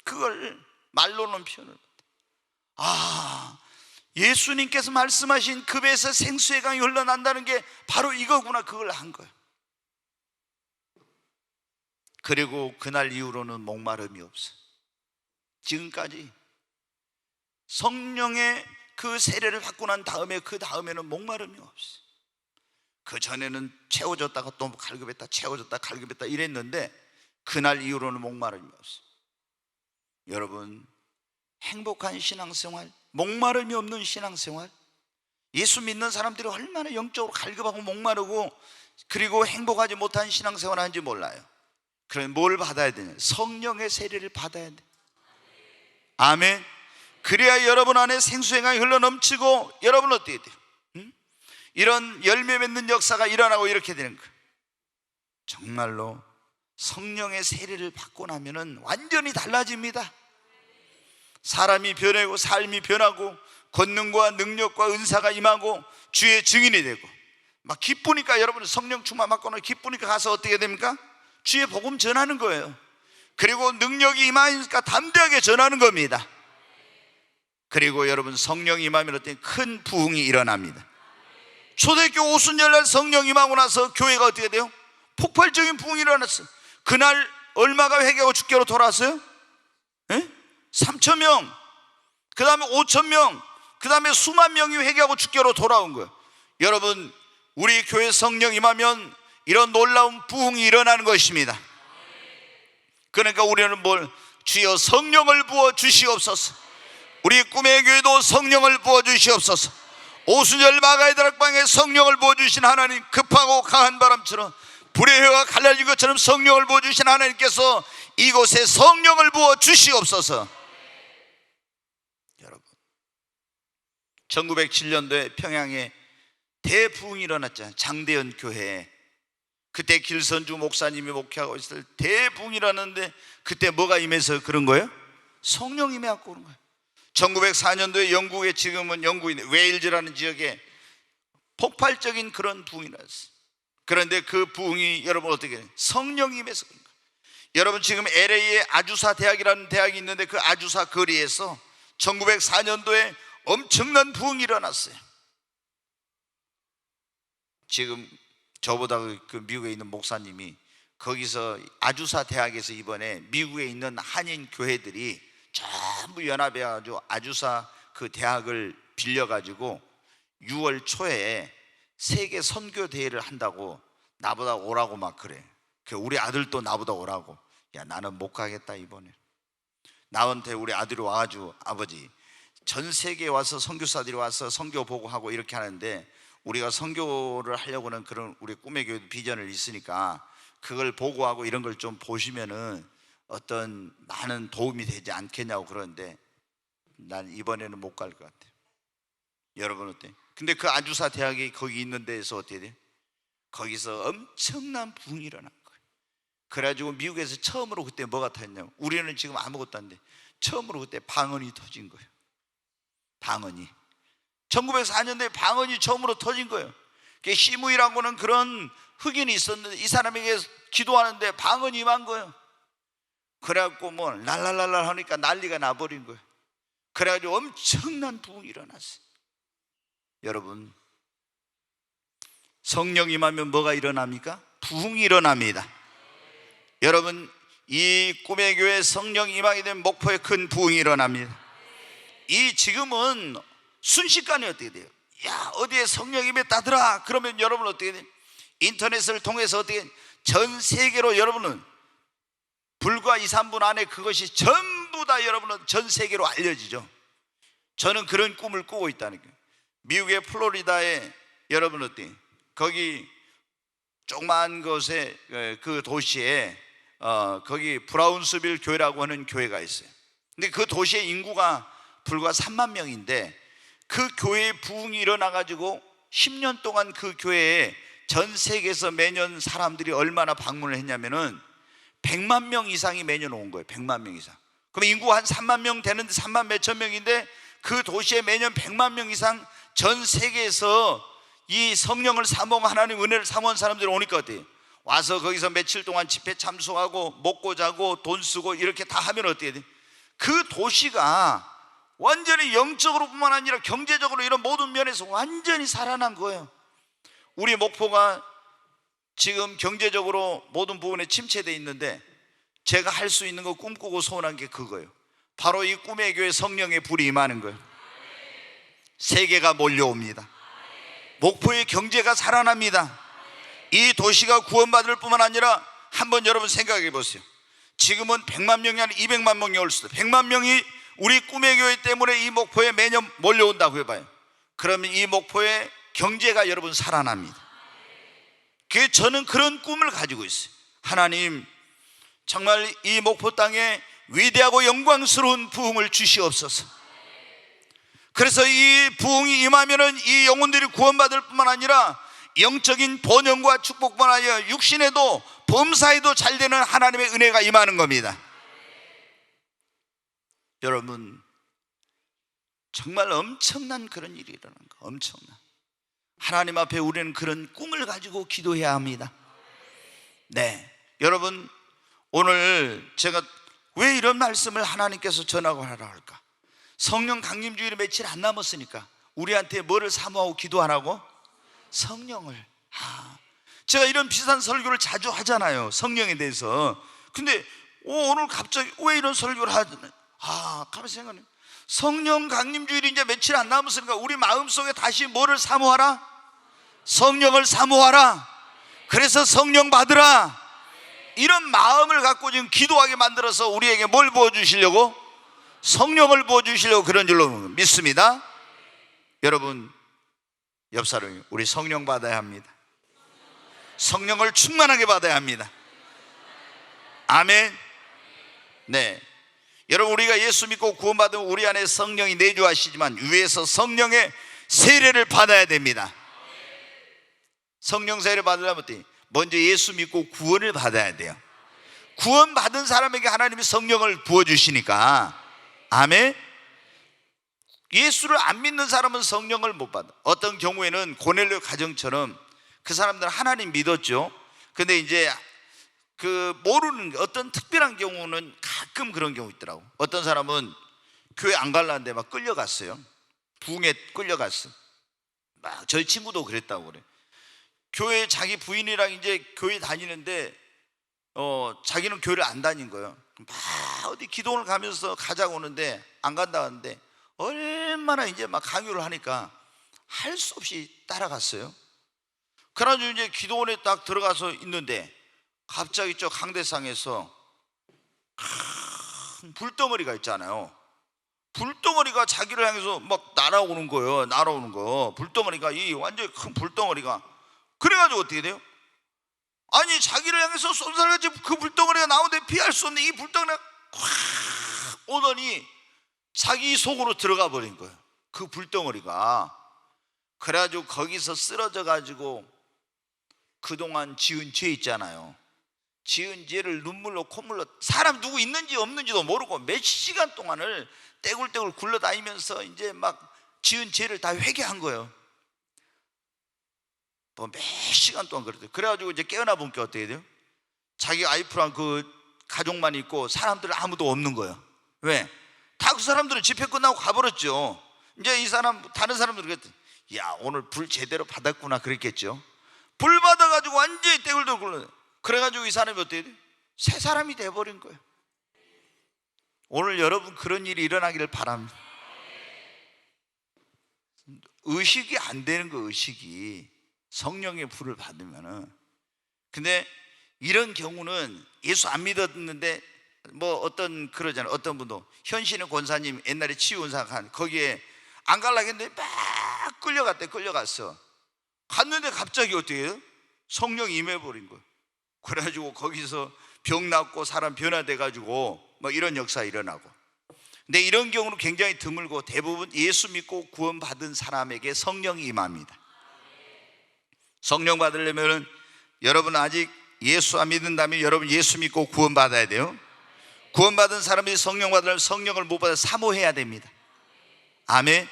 그걸 말로는 표현을 못해. 예수님께서 말씀하신 그 배에서 생수의 강이 흘러난다는 게 바로 이거구나. 그걸 한 거예요. 그리고 그날 이후로는 목마름이 없어요. 지금까지 성령의 그 세례를 받고 난 다음에, 그 다음에는 목마름이 없어요. 그 전에는 채워졌다가 또 갈급했다, 채워졌다 갈급했다 이랬는데, 그날 이후로는 목마름이 없어요. 여러분, 행복한 신앙생활, 목마름이 없는 신앙생활, 예수 믿는 사람들이 얼마나 영적으로 갈급하고 목마르고 그리고 행복하지 못한 신앙생활을 하는지 몰라요. 그럼 뭘 받아야 되냐? 성령의 세례를 받아야 돼. 아멘. 그래야 여러분 안에 생수의 강이 흘러넘치고 여러분 어떻게 돼요? 이런 열매 맺는 역사가 일어나고 이렇게 되는 거예요. 정말로 성령의 세례를 받고 나면은 완전히 달라집니다. 사람이 변하고 삶이 변하고 권능과 능력과 은사가 임하고 주의 증인이 되고 막 기쁘니까, 여러분 성령 충만 받고 나면 기쁘니까 가서 어떻게 됩니까? 주의 복음 전하는 거예요. 그리고 능력이 임하니까 담대하게 전하는 겁니다. 그리고 여러분 성령이 임하면 어떤 큰 부흥이 일어납니다. 초대교회 오순절날 성령 임하고 나서 교회가 어떻게 돼요? 폭발적인 부흥이 일어났어요. 그날 얼마가 회개하고 주께로 돌아왔어요? 3,000명, 그 다음에 5,000명, 그 다음에 수만 명이 회개하고 주께로 돌아온 거예요. 여러분, 우리 교회 성령 임하면 이런 놀라운 부흥이 일어나는 것입니다. 그러니까 우리는 주여 성령을 부어 주시옵소서. 우리 꿈의 교회도 성령을 부어 주시옵소서. 오순절 마가의 다락방에 성령을 부어 주신 하나님, 급하고 강한 바람처럼 불의 회가 갈라진 것처럼 성령을 부어 주신 하나님께서 이곳에 성령을 부어 주시옵소서. 여러분, 1907년도에 평양에 대부흥이 일어났잖아요. 장대현 교회에. 그때 길선주 목사님이 목회하고 있을 때 대부흥이 일어났는데, 그때 뭐가 임해서 그런 거예요? 성령 임해갖고 그런 거예요. 1904년도에 영국에, 지금은 영국인 웨일즈라는 지역에 폭발적인 그런 부흥이 났어요. 그런데 그 부흥이 여러분 어떻게 해요? 성령 임해서 그런 거예요. 여러분 지금 LA에 아주사 대학이라는 대학이 있는데 그 아주사 거리에서 1904년도에 엄청난 부흥이 일어났어요. 지금 저보다 그 미국에 있는 목사님이 거기서 아주사 대학에서 이번에 미국에 있는 한인 교회들이 전부 연합해가지고 아주사 그 대학을 빌려가지고 6월 초에 세계 선교 대회를 한다고 나보다 오라고 막 그래. 우리 아들도 나보다 오라고. 야, 나는 못 가겠다 이번에. 나한테 우리 아들이 와가지고 아버지 전 세계에 와서 선교사들이 와서 선교 보고 하고 이렇게 하는데 우리가 선교를 하려고는 그런 우리 꿈의 교회 비전을 있으니까 그걸 보고하고 이런 걸 좀 보시면은 어떤 많은 도움이 되지 않겠냐고 그러는데 난 이번에는 못 갈 것 같아요. 여러분 어때? 근데 그 아주사 대학이 거기 있는 데에서 어떻게 돼? 거기서 엄청난 부흥이 일어난 거예요. 그래가지고 미국에서 처음으로 그때 뭐가 터졌냐면 우리는 지금 아무것도 안 돼. 처음으로 그때 방언이 터진 거예요. 방언이 1904년도에 방언이 처음으로 터진 거예요. 시무이라고는 그런 흑인이 있었는데 이 사람에게 기도하는데 방언이 임한 거예요. 그래갖고 뭐 랄랄랄랄 하니까 난리가 나버린 거예요. 그래가지고 엄청난 부흥이 일어났어요. 여러분 성령 임하면 뭐가 일어납니까? 부흥이 일어납니다. 여러분 이 꿈의 교회 성령 임하게 되면 목포에 큰 부흥이 일어납니다. 이 지금은 순식간에 어떻게 돼요? 야 어디에 성령 임했다더라 그러면 여러분 어떻게 돼요? 인터넷을 통해서 어떻게 전 세계로 여러분은 불과 2, 3분 안에 그것이 전부 다 여러분은 전 세계로 알려지죠. 저는 그런 꿈을 꾸고 있다는 거예요. 미국의 플로리다에 여러분 어때요? 거기 조그만 곳에 그 도시에 거기 브라운스빌 교회라고 하는 교회가 있어요. 근데 그 도시의 인구가 불과 3만 명인데 그 교회의 부흥이 일어나가지고 10년 동안 그 교회에 전 세계에서 매년 사람들이 얼마나 방문을 했냐면은 100만 명 이상이 매년 온 거예요. 100만 명 이상. 그럼 인구가 한 3만 명 되는데 3만 몇천 명인데 그 도시에 매년 100만 명 이상 전 세계에서 이 성령을 사모하고 하나님 은혜를 사모한 사람들이 오니까 어때요? 와서 거기서 며칠 동안 집회 참석하고 먹고 자고 돈 쓰고 이렇게 다 하면 어떻게 돼? 그 도시가 완전히 영적으로 뿐만 아니라 경제적으로 이런 모든 면에서 완전히 살아난 거예요. 우리 목포가 지금 경제적으로 모든 부분에 침체되어 있는데 제가 할 수 있는 거 꿈꾸고 소원한 게 그거예요. 바로 이 꿈의 교회 성령의 불이 임하는 거예요. 세계가 몰려옵니다. 목포의 경제가 살아납니다. 이 도시가 구원받을 뿐만 아니라 한번 여러분 생각해 보세요. 지금은 100만 명이 아니라 200만 명이 올 수도 100만 명이 우리 꿈의 교회 때문에 이 목포에 매년 몰려온다고 해봐요. 그러면 이 목포의 경제가 여러분 살아납니다. 그래서 저는 그런 꿈을 가지고 있어요. 하나님 정말 이 목포 땅에 위대하고 영광스러운 부흥을 주시옵소서. 그래서 이 부흥이 임하면은 이 영혼들이 구원받을 뿐만 아니라 영적인 번영과 축복뿐만 아니라 육신에도 범사에도 잘 되는 하나님의 은혜가 임하는 겁니다. 여러분 정말 엄청난 그런 일이 일어난 거, 엄청난. 하나님 앞에 우리는 그런 꿈을 가지고 기도해야 합니다. 네, 여러분 오늘 제가 왜 이런 말씀을 하나님께서 전하고 하라 할까? 성령 강림주일이 며칠 안 남았으니까 우리한테 뭐를 사모하고 기도하라고? 성령을. 제가 이런 비슷한 설교를 자주 하잖아요, 성령에 대해서. 근데 오늘 갑자기 왜 이런 설교를 하잖아요. 가만히 생각해. 성령 강림주일이 이제 며칠 안 남았으니까 우리 마음속에 다시 뭐를 사모하라? 성령을 사모하라. 그래서 성령 받으라. 이런 마음을 갖고 지금 기도하게 만들어서 우리에게 뭘 부어주시려고? 성령을 부어주시려고 그런 줄로 믿습니다. 여러분 옆 사람이 우리 성령 받아야 합니다. 성령을 충만하게 받아야 합니다. 아멘. 네, 여러분 우리가 예수 믿고 구원받으면 우리 안에 성령이 내주하시지만 위에서 성령의 세례를 받아야 됩니다. 성령 세례 받으려면 먼저 예수 믿고 구원을 받아야 돼요. 구원 받은 사람에게 하나님이 성령을 부어주시니까. 아멘. 예수를 안 믿는 사람은 성령을 못 받아. 어떤 경우에는 고넬료 가정처럼 그 사람들은 하나님 믿었죠. 근데 이제 그 모르는 어떤 특별한 경우는 가끔 그런 경우 있더라고. 어떤 사람은 교회 안 갈라는데 막 끌려갔어요. 부흥에 끌려갔어. 막 저희 친구도 그랬다고 그래. 교회 자기 부인이랑 이제 교회 다니는데 자기는 교회를 안 다닌 거예요. 막 어디 기도를 가면서 가자고 오는데 안 간다 하는데 얼마나 이제 막 강요를 하니까 할 수 없이 따라갔어요. 그래가지고 이제 기도원에 딱 들어가서 있는데 갑자기 저 강대상에서 큰 불덩어리가 있잖아요. 불덩어리가 자기를 향해서 막 날아오는 거예요. 날아오는 거. 불덩어리가, 이 완전히 큰 불덩어리가. 그래가지고 어떻게 돼요? 아니, 자기를 향해서 쏜살같이 그 불덩어리가 나오는데 피할 수 없는 이 불덩어리가 확 오더니 자기 속으로 들어가 버린 거예요. 그 불덩어리가. 그래가지고 거기서 쓰러져 가지고 그동안 지은 죄 있잖아요. 지은 죄를 눈물로 콧물로, 사람 누구 있는지 없는지도 모르고 몇 시간 동안을 떼굴떼굴 굴러다니면서 이제 막 지은 죄를 다 회개한 거예요. 뭐 몇 시간 동안 그랬대요. 그래가지고 이제 깨어나 보니까 어떻게 돼요? 자기 와이프랑 그 가족만 있고 사람들 아무도 없는 거예요. 왜? 다 그 사람들은 집회 끝나고 가버렸죠. 이제 이 사람, 다른 사람들은 그랬더니 야, 오늘 불 제대로 받았구나 그랬겠죠. 불 받아가지고 완전히 떼굴떼굴 굴러. 그래가지고 이 사람이 어떻게 돼요? 새 사람이 돼버린 거예요. 오늘 여러분 그런 일이 일어나기를 바랍니다. 의식이 안 되는 거, 의식이. 성령의 불을 받으면은. 근데 이런 경우는 예수 안 믿었는데 뭐 어떤 그러잖아요. 어떤 분도 현신의 권사님 옛날에 치유원사한 거기에 안 가려고 했는데 막 끌려갔어. 갔는데 갑자기 어떻게 해요? 성령이 임해버린 거예요. 그래가지고 거기서 병 낫고 사람 변화돼가지고 뭐 이런 역사 일어나고. 근데 이런 경우는 굉장히 드물고 대부분 예수 믿고 구원받은 사람에게 성령이 임합니다. 성령 받으려면 여러분 아직 예수 안 믿는다면 여러분 예수 믿고 구원받아야 돼요. 구원받은 사람이 성령 받으려면 성령을 못 받아 사모해야 됩니다. 아멘.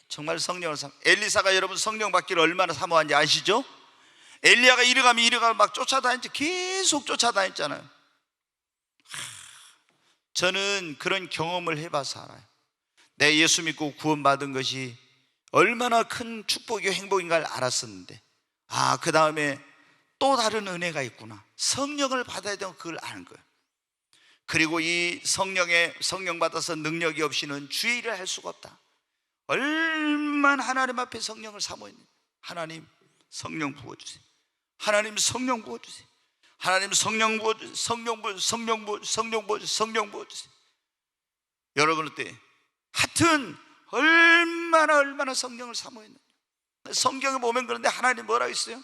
정말 성령을 엘리사가 여러분 성령 받기를 얼마나 사모한지 아시죠? 엘리야가 이리 가면 막 쫓아다녔지. 계속 쫓아다녔잖아요. 저는 그런 경험을 해봐서 알아요. 내 예수 믿고 구원받은 것이 얼마나 큰 축복이고 행복인가를 알았었는데, 그 다음에 또 다른 은혜가 있구나. 성령을 받아야 되면 그걸 아는 거예요. 그리고 이 성령 받아서 능력이 없이는 주의 일을 할 수가 없다. 얼마나 하나님 앞에 성령을 사모했는지. 하나님 성령 부어주세요. 하나님 성령 부어주세요. 하나님 성령 부어주세요. 성령 부어주세요. 여러분 어때요? 하여튼 얼마나 성령을 사모했는지. 성경에 보면 그런데 하나님 뭐라고 했어요?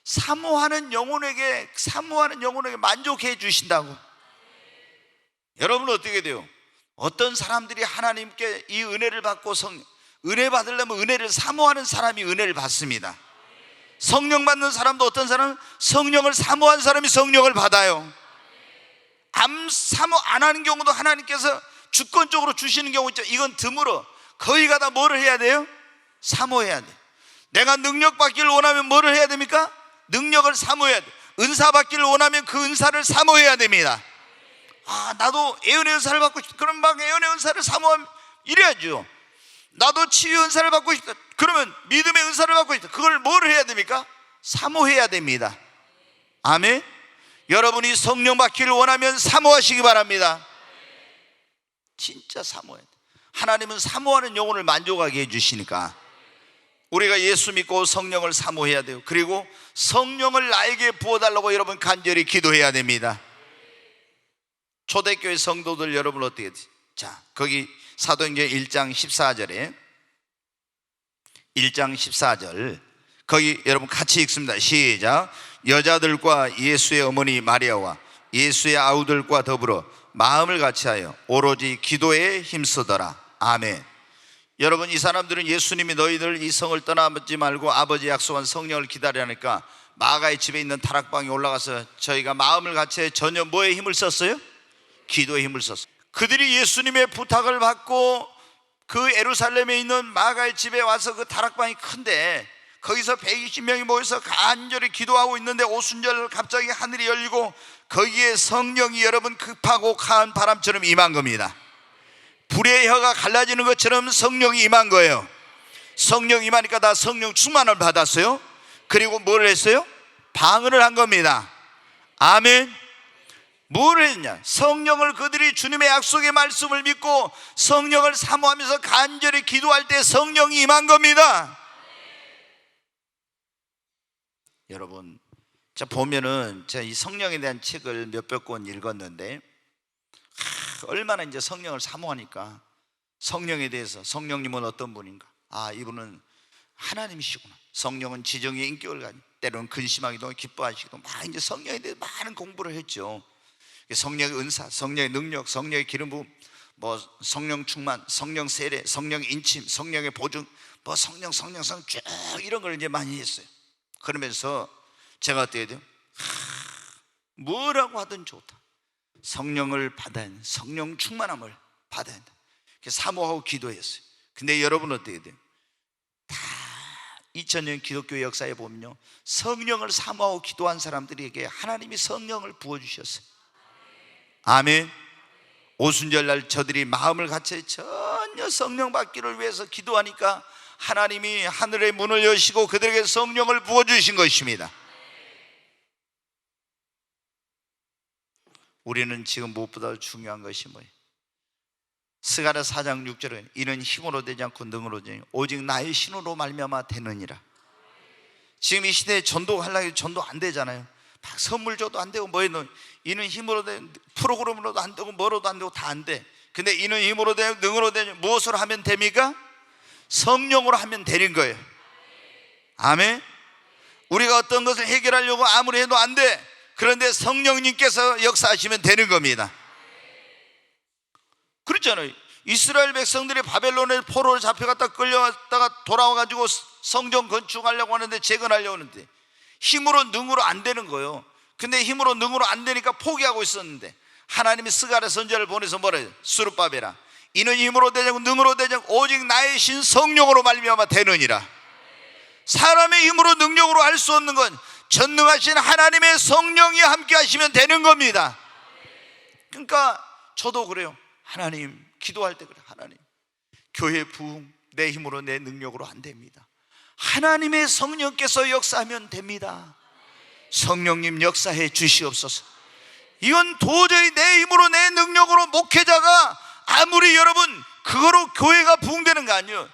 사모하는 영혼에게 만족해 주신다고. 여러분 어떻게 돼요? 어떤 사람들이 하나님께 이 은혜를 받고 은혜 받으려면 은혜를 사모하는 사람이 은혜를 받습니다. 성령 받는 사람도 어떤 사람은 성령을 사모한 사람이 성령을 받아요. 사모 안 하는 경우도 하나님께서 주권적으로 주시는 경우 있죠. 이건 드물어. 거의가 다 뭐를 해야 돼요? 사모해야 돼. 내가 능력 받기를 원하면 뭐를 해야 됩니까? 능력을 사모해야 돼. 은사 받기를 원하면 그 은사를 사모해야 됩니다. 나도 예언의 은사를 받고 싶다. 그럼 막 예언의 은사를 사모하면 이래야죠. 나도 치유 은사를 받고 싶다. 그러면 믿음의 은사를 받고 싶다. 그걸 뭘 해야 됩니까? 사모해야 됩니다. 아멘. 여러분이 성령 받기를 원하면 사모하시기 바랍니다. 진짜 사모해야 돼. 하나님은 사모하는 영혼을 만족하게 해주시니까 우리가 예수 믿고 성령을 사모해야 돼요. 그리고 성령을 나에게 부어달라고 여러분 간절히 기도해야 됩니다. 초대교회 성도들 여러분 어떻게 돼요? 자, 거기 사도행전 1장 14절에 1장 14절 거기 여러분 같이 읽습니다. 시작. 여자들과 예수의 어머니 마리아와 예수의 아우들과 더불어 마음을 같이하여 오로지 기도에 힘쓰더라. 아멘. 여러분 이 사람들은 예수님이 너희들 이 성을 떠나지 말고 아버지 약속한 성령을 기다리니까 마가의 집에 있는 다락방에 올라가서 저희가 마음을 같이해 전혀 뭐에 힘을 썼어요? 기도에 힘을 썼어요. 그들이 예수님의 부탁을 받고 그 예루살렘에 있는 마가의 집에 와서 그 다락방이 큰데 거기서 120명이 모여서 간절히 기도하고 있는데 오순절 갑자기 하늘이 열리고 거기에 성령이 여러분 급하고 강한 바람처럼 임한 겁니다. 불의 혀가 갈라지는 것처럼 성령이 임한 거예요. 성령 임하니까 다 성령 충만을 받았어요. 그리고 뭘 했어요? 방언을 한 겁니다. 아멘. 뭘 했냐? 성령을 그들이 주님의 약속의 말씀을 믿고 성령을 사모하면서 간절히 기도할 때 성령이 임한 겁니다. 여러분, 자 보면은 제가 이 성령에 대한 책을 몇백 권 읽었는데 얼마나 이제 성령을 사모하니까 성령에 대해서, 성령님은 어떤 분인가? 아, 이분은 하나님이시구나. 성령은 지정의 인격을 가지고 때로는 근심하기도 기뻐하시기도 막 이제 성령에 대해 많은 공부를 했죠. 성령의 은사, 성령의 능력, 성령의 기름 부음, 뭐 성령 충만, 성령 세례, 성령의 인침, 성령의 보증, 뭐 성령 쭉 이런 걸 이제 많이 했어요. 그러면서 제가 어떻게 해야 돼요? 뭐라고 하든 좋다. 성령을 받아야 한다. 성령 충만함을 받아야 한다. 사모하고 기도했어요. 근데 여러분 어떻게 돼요? 다 2000년 기독교 역사에 보면요, 성령을 사모하고 기도한 사람들에게 하나님이 성령을 부어주셨어요. 아멘. 오순절날 저들이 마음을 같이 전혀 성령 받기를 위해서 기도하니까 하나님이 하늘의 문을 여시고 그들에게 성령을 부어주신 것입니다. 우리는 지금 무엇보다 중요한 것이 뭐예요? 스가랴 4장 6절에 이는 힘으로 되지 않고 능으로 되지 오직 나의 신으로 말미암아 되느니라. 지금 이 시대에 전도하려고 전도 안 되잖아요. 막 선물 줘도 안 되고 뭐해, 이는 힘으로 된 프로그램으로도 안 되고 뭐로도 안 되고 다 안 돼. 근데 이는 힘으로 되고 능으로 되지 무엇으로 하면 됩니까? 성령으로 하면 되는 거예요. 아멘. 우리가 어떤 것을 해결하려고 아무리 해도 안 돼. 그런데 성령님께서 역사하시면 되는 겁니다. 그렇잖아요. 이스라엘 백성들이 바벨론에 포로로 잡혀갔다 끌려갔다가 돌아와가지고 성전 건축하려고 하는데, 재건하려고 하는데 힘으로 능으로 안 되는 거예요. 근데 힘으로 능으로 안 되니까 포기하고 있었는데 하나님이 스가랴 선지자를 보내서 뭐라 해요? 수르바벨아, 이는 힘으로 되지 않고 능으로 되지 않고 오직 나의 신 성령으로 말미암아 되느니라. 사람의 힘으로 능력으로 할 수 없는 건 전능하신 하나님의 성령이 함께 하시면 되는 겁니다. 그러니까 저도 그래요. 하나님, 기도할 때 그래. 하나님, 교회 부흥 내 힘으로 내 능력으로 안 됩니다. 하나님의 성령께서 역사하면 됩니다. 성령님 역사해 주시옵소서. 이건 도저히 내 힘으로 내 능력으로 목회자가 아무리 여러분 그거로 교회가 부흥되는 거 아니에요.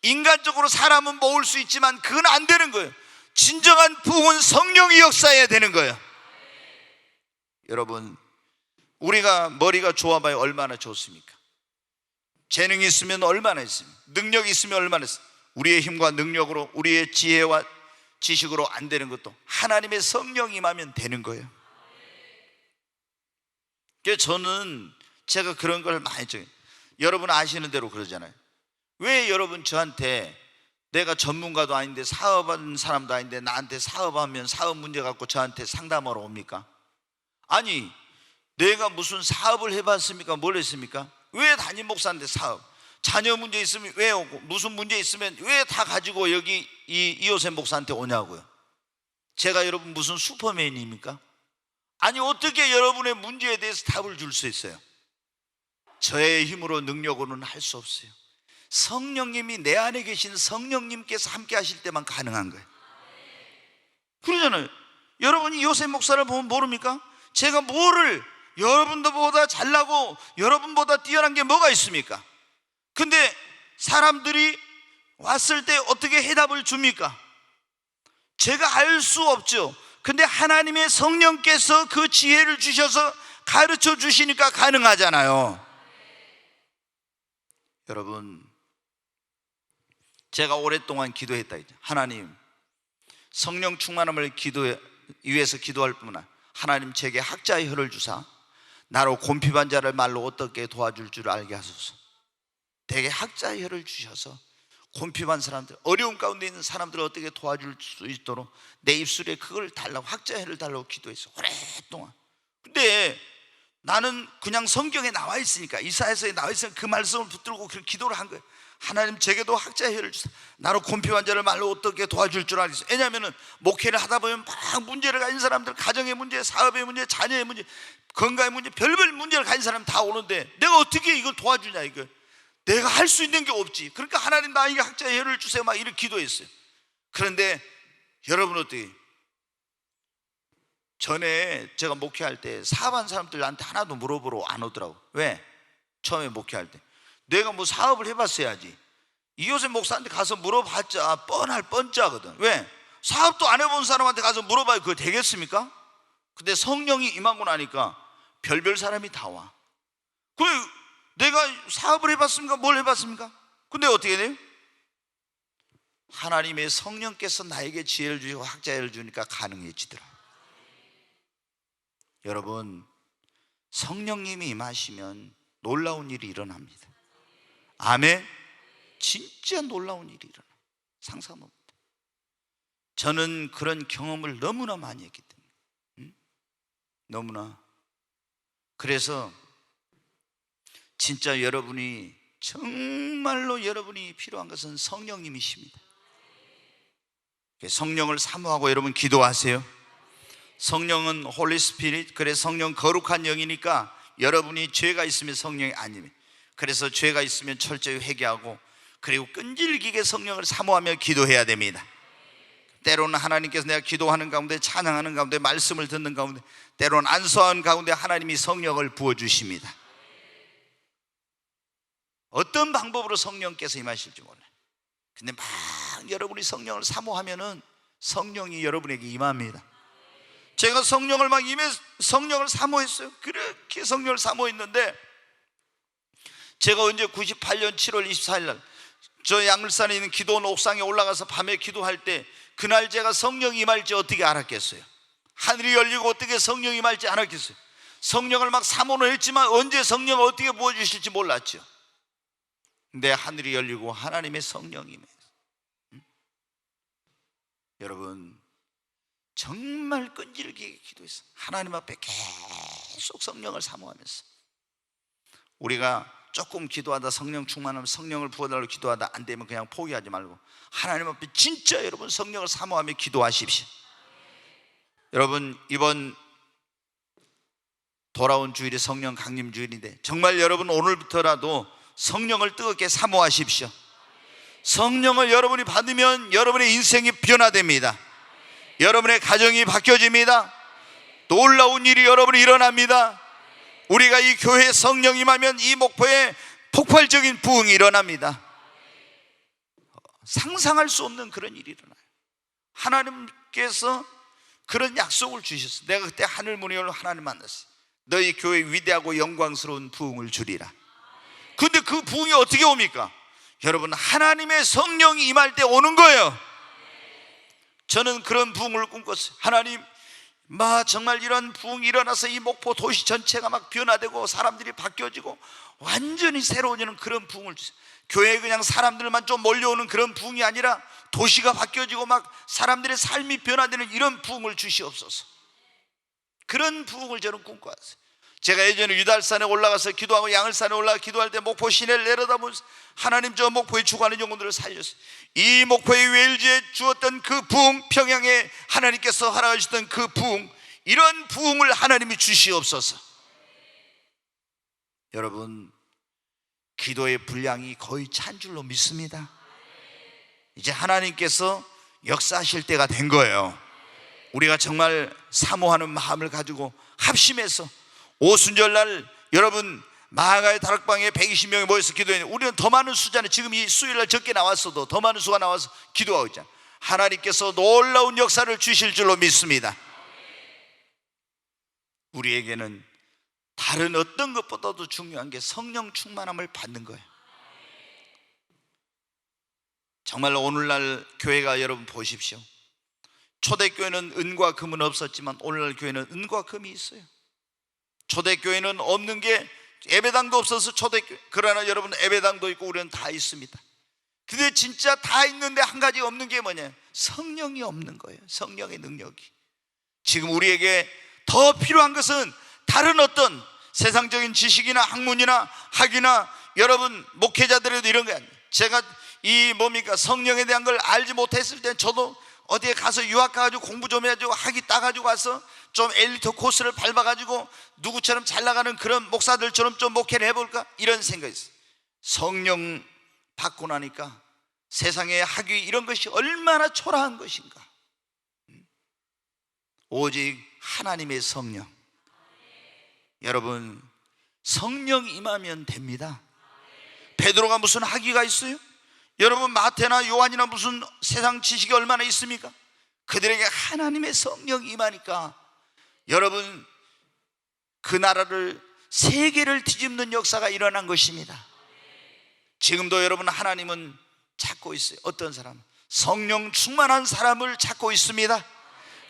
인간적으로 사람은 모을 수 있지만 그건 안 되는 거예요. 진정한 부흥은 성령이 역사해야 되는 거예요. 여러분, 우리가 머리가 좋아봐야 얼마나 좋습니까? 재능이 있으면 얼마나 있습니까? 능력이 있으면 얼마나 있습니까? 우리의 힘과 능력으로, 우리의 지혜와 지식으로 안 되는 것도 하나님의 성령이 임하면 되는 거예요. 그래서 저는 제가 그런 걸 많이 적어요. 여러분 아시는 대로 그러잖아요. 왜 여러분 저한테, 내가 전문가도 아닌데 사업하는 사람도 아닌데 나한테 사업하면 사업 문제 갖고 저한테 상담하러 옵니까? 아니, 내가 무슨 사업을 해봤습니까? 뭘 했습니까? 왜 담임 목사인데 사업, 자녀 문제 있으면 왜 오고, 무슨 문제 있으면 왜 다 가지고 여기 이호셉 목사한테 오냐고요. 제가 여러분 무슨 슈퍼맨입니까? 아니, 어떻게 여러분의 문제에 대해서 답을 줄 수 있어요? 저의 힘으로 능력으로는 할 수 없어요. 성령님이 내 안에 계신 성령님께서 함께 하실 때만 가능한 거예요. 그러잖아요. 여러분이 요셉 목사를 보면 모릅니까? 제가 뭐를 여러분들보다 잘나고 여러분보다 뛰어난 게 뭐가 있습니까? 근데 사람들이 왔을 때 어떻게 해답을 줍니까? 제가 알 수 없죠. 근데 하나님의 성령께서 그 지혜를 주셔서 가르쳐 주시니까 가능하잖아요. 여러분, 제가 오랫동안 기도했다. 하나님, 성령 충만함을 위해서 기도할 뿐만 아니라 하나님 제게 학자의 혀를 주사 나로 곤핍한 자를 말로 어떻게 도와줄 줄 알게 하소서. 되게 학자의 혀를 주셔서 곤핍한 사람들, 어려움 가운데 있는 사람들을 어떻게 도와줄 수 있도록 내 입술에 그걸 달라고, 학자의 혀를 달라고 기도했어 오랫동안. 근데 나는 그냥 성경에 나와 있으니까, 이사야서에 나와 있으니까 그 말씀을 붙들고 그 기도를 한 거예요. 하나님, 제게도 학자의 혈을 주사. 나로 곤피 환자를 말로 어떻게 도와줄 줄 알겠어요. 왜냐하면 목회를 하다 보면 막 문제를 가진 사람들, 가정의 문제, 사업의 문제, 자녀의 문제, 건강의 문제, 별별 문제를 가진 사람 다 오는데 내가 어떻게 이걸 도와주냐, 이거 내가 할 수 있는 게 없지. 그러니까 하나님, 나에게 학자의 혈을 주세요, 막 이렇게 기도했어요. 그런데 여러분 어떻게, 전에 제가 목회할 때 사업한 사람들 나한테 하나도 물어보러 안 오더라고. 왜? 처음에 목회할 때 내가 뭐 사업을 해봤어야지. 이효세 목사한테 가서 물어봤자 뻔할 뻔짜거든. 왜? 사업도 안 해본 사람한테 가서 물어봐야 그거 되겠습니까? 근데 성령이 임하고 나니까 별별 사람이 다 와. 그래, 내가 사업을 해봤습니까? 뭘 해봤습니까? 근데 어떻게 돼요? 하나님의 성령께서 나에게 지혜를 주시고 학자를 주니까 가능해지더라. 여러분, 성령님이 임하시면 놀라운 일이 일어납니다. 아멘. 진짜 놀라운 일이 일어나. 상상 못해. 저는 그런 경험을 너무나 많이 했기 때문에, 너무나. 그래서 진짜 여러분이, 정말로 여러분이 필요한 것은 성령님이십니다. 성령을 사모하고 여러분 기도하세요. 성령은 홀리 스피릿, 그래서 성령 거룩한 영이니까 여러분이 죄가 있으면 성령이 아니면, 그래서 죄가 있으면 철저히 회개하고, 그리고 끈질기게 성령을 사모하며 기도해야 됩니다. 때로는 하나님께서 내가 기도하는 가운데, 찬양하는 가운데, 말씀을 듣는 가운데, 때로는 안수하는 가운데 하나님이 성령을 부어주십니다. 어떤 방법으로 성령께서 임하실지 몰라요. 근데 막 여러분이 성령을 사모하면은 성령이 여러분에게 임합니다. 제가 성령을 막 성령을 사모했어요. 그렇게 성령을 사모했는데, 제가 언제 98년 7월 24일 날 저 양물산에 있는 기도원 옥상에 올라가서 밤에 기도할 때, 그날 제가 성령이 임할지 어떻게 알았겠어요? 하늘이 열리고 어떻게 성령이 임할지 알았겠어요? 성령을 막 사모는 했지만 언제 성령을 어떻게 부어주실지 몰랐죠. 근데 하늘이 열리고 하나님의 성령이 임해요. 여러분, 정말 끈질기게 기도했어. 하나님 앞에 계속 성령을 사모하면서, 우리가 조금 기도하다 성령 충만하면 성령을 부어달라고 기도하다 안 되면 그냥 포기하지 말고 하나님 앞에 진짜 여러분 성령을 사모하며 기도하십시오. 여러분, 이번 돌아온 주일이 성령 강림 주일인데, 정말 여러분 오늘부터라도 성령을 뜨겁게 사모하십시오. 성령을 여러분이 받으면 여러분의 인생이 변화됩니다. 여러분의 가정이 바뀌어집니다. 놀라운 일이 여러분이 일어납니다. 우리가 이 교회에 성령 임하면 이 목포에 폭발적인 부흥이 일어납니다. 상상할 수 없는 그런 일이 일어나요. 하나님께서 그런 약속을 주셨어요. 내가 그때 하늘 문이 열려 하나님 만났어요. 너희 교회 위대하고 영광스러운 부흥을 주리라. 근데 그 부흥이 어떻게 옵니까? 여러분, 하나님의 성령이 임할 때 오는 거예요. 저는 그런 부흥을 꿈꿨어요. 하나님, 정말 이런 부흥이 일어나서 이 목포 도시 전체가 막 변화되고 사람들이 바뀌어지고 완전히 새로워지는 그런 부흥을 주세요. 교회에 그냥 사람들만 좀 몰려오는 그런 부흥이 아니라 도시가 바뀌어지고 막 사람들의 삶이 변화되는 이런 부흥을 주시옵소서. 그런 부흥을 저는 꿈꿔왔어요. 제가 예전에 유달산에 올라가서 기도하고 양을산에 올라가 기도할 때 목포 시내를 내려다보면서, 하나님, 저 목포에 죽어가는 영혼들을 살렸어요. 이 목포의 웨일즈에 주었던 그 부흥, 평양에 하나님께서 허락하셨던 그 부흥, 이런 부흥을 하나님이 주시옵소서. 여러분, 기도의 분량이 거의 찬 줄로 믿습니다. 이제 하나님께서 역사하실 때가 된 거예요. 우리가 정말 사모하는 마음을 가지고 합심해서 오순절날 여러분 마가의 다락방에 120명이 모여서 기도했는데, 우리는 더 많은 수잖아요. 지금 이 수요일날 적게 나왔어도 더 많은 수가 나와서 기도하고 있잖아요. 하나님께서 놀라운 역사를 주실 줄로 믿습니다. 우리에게는 다른 어떤 것보다도 중요한 게 성령 충만함을 받는 거예요. 정말 오늘날 교회가, 여러분 보십시오. 초대교회는 은과 금은 없었지만 오늘날 교회는 은과 금이 있어요. 초대교회는 없는 게 예배당도 없어서 초대교회, 그러나 여러분 예배당도 있고 우리는 다 있습니다. 근데 진짜 다 있는데 한 가지 없는 게 뭐냐? 성령이 없는 거예요. 성령의 능력이. 지금 우리에게 더 필요한 것은 다른 어떤 세상적인 지식이나 학문이나 학위나 여러분 목회자들에도 이런 거 아니에요. 제가 이 뭡니까 성령에 대한 걸 알지 못했을 때 저도 어디에 가서 유학 가가지고 공부 좀 해가지고 학위 따가지고 와서 좀 엘리트 코스를 밟아가지고 누구처럼 잘 나가는 그런 목사들처럼 좀 목회를 해볼까 이런 생각이 있어요. 성령 받고 나니까 세상의 학위 이런 것이 얼마나 초라한 것인가. 오직 하나님의 성령. 여러분 성령 임하면 됩니다. 베드로가 무슨 학위가 있어요? 여러분 마태나 요한이나 무슨 세상 지식이 얼마나 있습니까? 그들에게 하나님의 성령이 임하니까 여러분 그 나라를 세계를 뒤집는 역사가 일어난 것입니다. 지금도 여러분 하나님은 찾고 있어요. 어떤 사람? 성령 충만한 사람을 찾고 있습니다.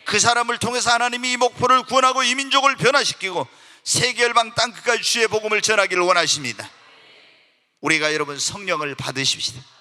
그 사람을 통해서 하나님이 이 목포를 구원하고 이 민족을 변화시키고 세계 열방 땅끝까지 주의 복음을 전하기를 원하십니다. 우리가 여러분 성령을 받으십시다.